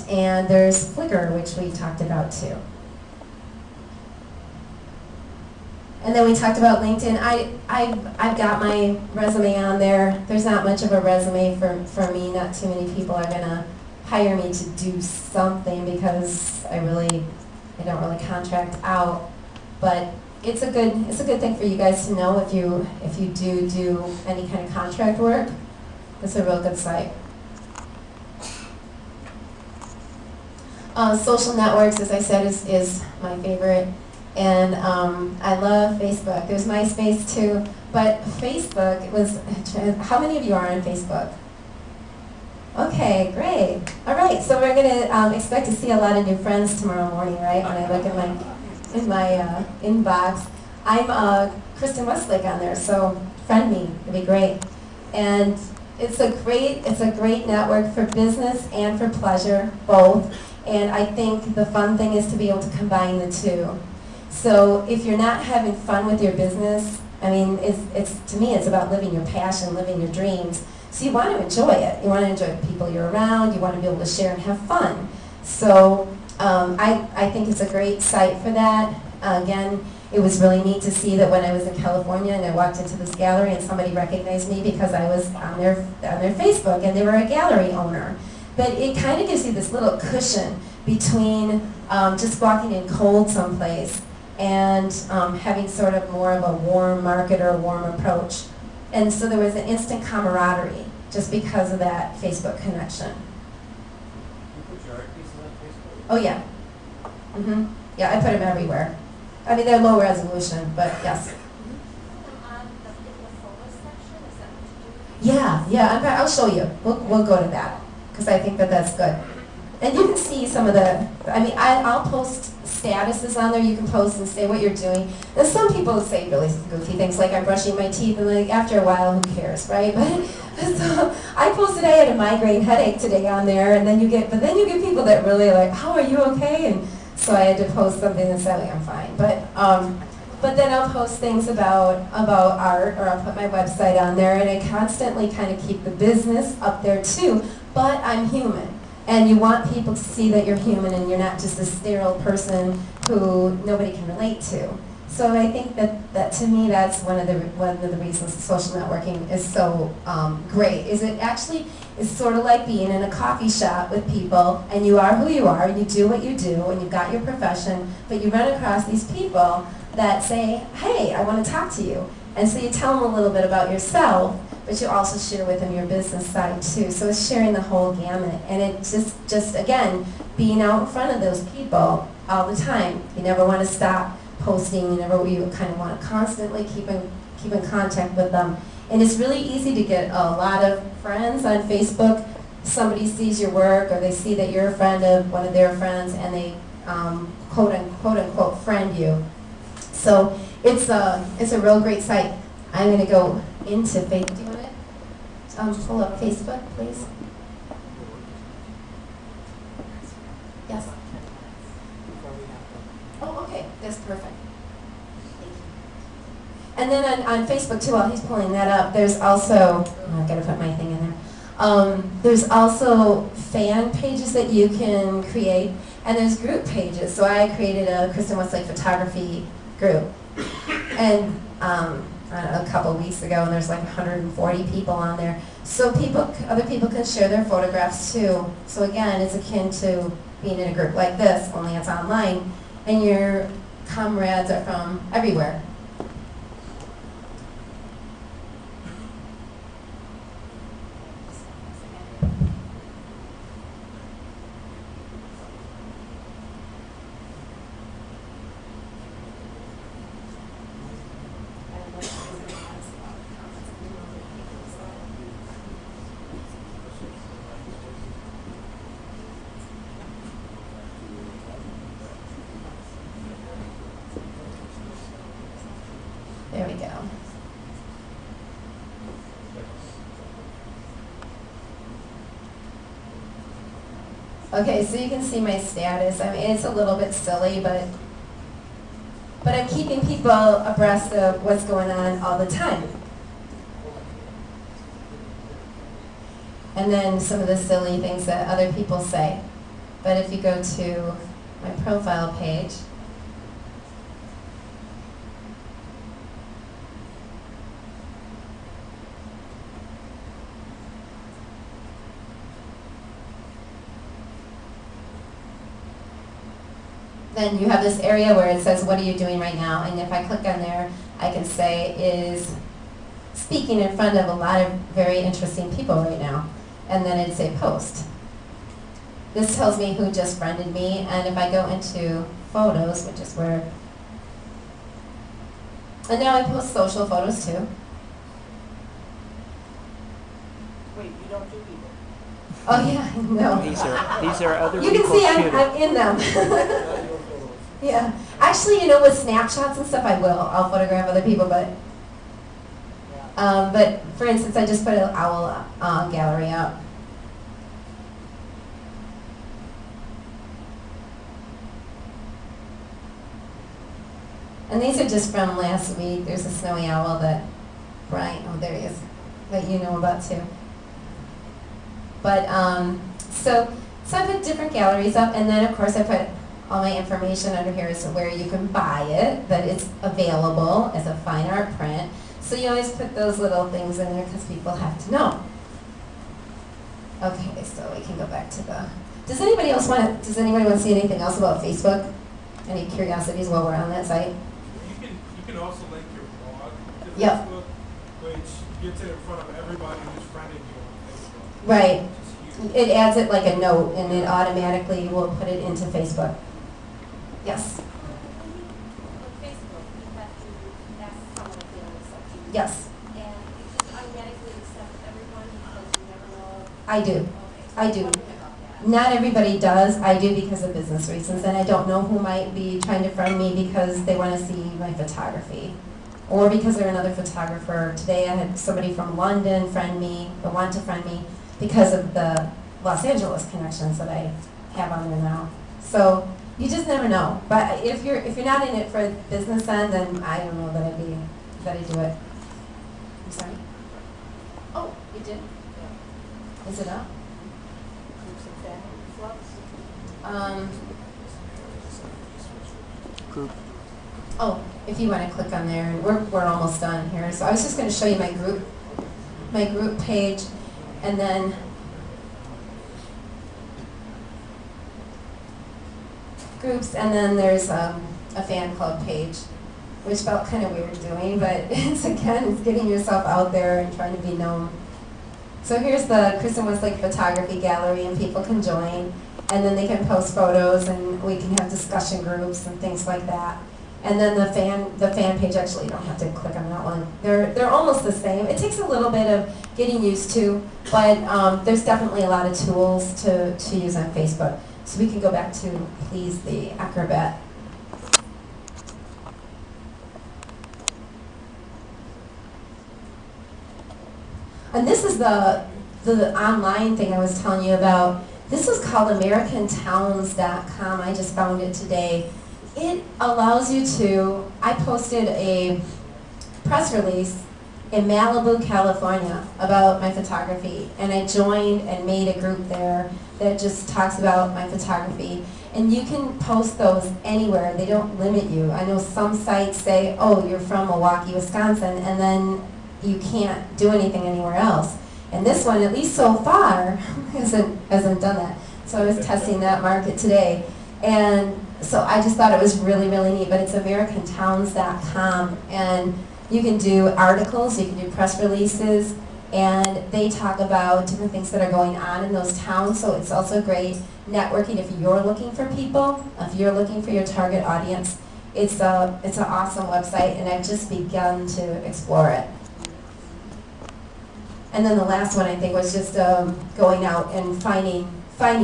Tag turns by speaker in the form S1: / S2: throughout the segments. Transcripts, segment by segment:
S1: and there's Flickr, which we talked about too. And then we talked about LinkedIn. I've got my resume on there. There's not much of a resume for me. Not too many people are gonna hire me to do something because I don't really contract out. But it's a good thing for you guys to know if you do any kind of contract work. It's a real good site. Social networks, as I said, is my favorite. And I love Facebook. There's MySpace too, but Facebook was, how many of you are on Facebook? Okay, great. All right, so we're gonna expect to see a lot of new friends tomorrow morning, right? When I look in my inbox. I'm Kristen Westlake on there, so friend me, it'd be great. And it's a great network for business and for pleasure, both. And I think the fun thing is to be able to combine the two. So if you're not having fun with your business, I mean, to me, it's about living your passion, living your dreams. So you want to enjoy it. You want to enjoy the people you're around. You want to be able to share and have fun. So I think it's a great site for that. Again, it was really neat to see that when I was in California and I walked into this gallery and somebody recognized me because I was on their Facebook and they were a gallery owner. But it kind of gives you this little cushion between just walking in cold someplace and having sort of more of a warm market or a warm approach. And so there was an instant camaraderie just because of that Facebook connection.
S2: You put your art pieces on Facebook?
S1: Oh yeah. Yeah, I put them everywhere. I mean, they're low resolution, but yes. Yeah, I'll show you. We'll go to that because I think that's good. And you can see some of the, I'll post statuses on there. You can post and say what you're doing. And some people say really goofy things like I'm brushing my teeth, and like after a while, who cares, right? But so I posted I had a migraine headache today on there, and then you get people that really like, how are you okay? And so I had to post something that said like, I'm fine. But then I'll post things about art, or I'll put my website on there, and I constantly kind of keep the business up there too. But I'm human. And you want people to see that you're human and you're not just a sterile person who nobody can relate to. So I think that to me that's one of the reasons social networking is so great. Is it actually is sort of like being in a coffee shop with people, and you are who you are, and you do what you do, and you've got your profession, but you run across these people that say, hey, I want to talk to you. And so you tell them a little bit about yourself, but you also share with them your business side too. So it's sharing the whole gamut. And it's just again, being out in front of those people all the time. You never want to stop posting. You kind of want to constantly keep in contact with them. And it's really easy to get a lot of friends on Facebook. Somebody sees your work, or they see that you're a friend of one of their friends, and they quote unquote friend you. So it's a real great site. I'm going to go into Facebook. Do you want to pull up Facebook, please? Yes. Oh, okay. That's perfect. And then on Facebook too, while he's pulling that up, there's also, I've got to put my thing in there. There's also fan pages that you can create, and there's group pages. So I created a Kristen Westlake photography group, and a couple of weeks ago, and there's like 140 people on there. So other people can share their photographs too. So again, it's akin to being in a group like this, only it's online, and your comrades are from everywhere. There we go. Okay, so you can see my status. I mean, it's a little bit silly, but I'm keeping people abreast of what's going on all the time. And then some of the silly things that other people say. But if you go to my profile page, then you have this area where it says, what are you doing right now? And if I click on there, I can say, is speaking in front of a lot of very interesting people right now. And then it'd say post. This tells me who just friended me, and if I go into photos, which is where, and now I post social photos too.
S3: Wait, you don't do either?
S1: Oh yeah, no.
S4: These are other
S1: You can
S4: people's
S1: see
S4: shooting.
S1: I'm in them. Yeah. Actually, you know, with snapshots and stuff, I will. I'll photograph other people, but for instance, I just put an owl gallery up. And these are just from last week. There's a snowy owl that Brian, oh there he is, that you know about too. But so I put different galleries up, and then of course I put all my information under here as to where you can buy it, that it's available as a fine art print. So you always put those little things in there because people have to know. Okay, so we can go back to the, does anybody want to see anything else about Facebook? Any curiosities while we're on that site?
S5: You can also link your blog to
S1: Yep.
S5: Facebook, which gets it in front of everybody who's friended you on Facebook.
S1: Right.
S5: Which is huge.
S1: It adds it like a note, and it automatically will put it into Facebook. Yes.
S6: On Facebook, you have to ask someone if they'll accept you.
S1: Yes,
S6: And you just automatically accept everyone because you never know.
S1: I do.
S6: Okay.
S1: I do.
S6: Wondering about that.
S1: Not everybody does. I do because of business reasons, and I don't know who might be trying to friend me because they want to see my photography, or because they're another photographer. Today I had somebody from London friend me, or want to friend me because of the Los Angeles connections that I have on there now. So you just never know. But if you're not in it for business end, then I don't know that I do it. I'm sorry. Oh, you did? Is it up?
S3: Groups and family clubs?
S4: Group.
S1: Oh, if you want to click on there, and we're almost done here. So I was just going to show you my group page, and then groups, and then there's a fan club page, which felt kind of weird doing, but it's getting yourself out there and trying to be known. So here's the Kristen Westlake Photography Gallery, and people can join, and then they can post photos, and we can have discussion groups and things like that. And then the fan page, actually you don't have to click on that one. They're almost the same. It takes a little bit of getting used to, but there's definitely a lot of tools to use on Facebook. So we can go back to Please the Acrobat. And this is the online thing I was telling you about. This is called AmericanTowns.com. I just found it today. It allows you to, I posted a press release in Malibu, California about my photography, and I joined and made a group there that just talks about my photography. And you can post those anywhere. They don't limit you. I know some sites say, oh, you're from Milwaukee, Wisconsin, and then you can't do anything anywhere else. And this one, at least so far, hasn't done that. So I was testing that market today. And so I just thought it was really, really neat. But it's AmericanTowns.com, and you can do articles, you can do press releases, and they talk about different things that are going on in those towns. So it's also great networking if you're looking for people, if you're looking for your target audience. It's an awesome website, and I've just begun to explore it. And then the last one I think was just going out and finding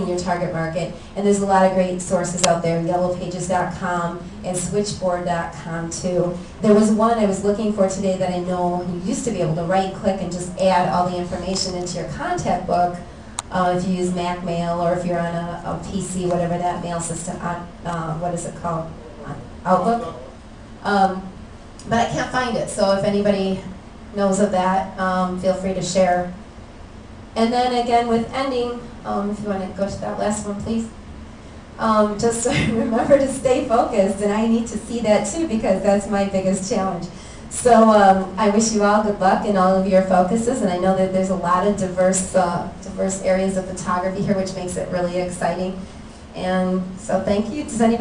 S1: your target market. And there's a lot of great sources out there, yellowpages.com and switchboard.com too. There was one I was looking for today that I know you used to be able to right click and just add all the information into your contact book if you use Mac Mail, or if you're on a PC, whatever that mail system, what is it called? Outlook? But I can't find it, so if anybody knows of that, feel free to share. And then again with ending, if you want to go to that last one, please. just remember to stay focused, and I need to see that too because that's my biggest challenge. So I wish you all good luck in all of your focuses, and I know that there's a lot of diverse areas of photography here, which makes it really exciting. And so thank you. Does anybody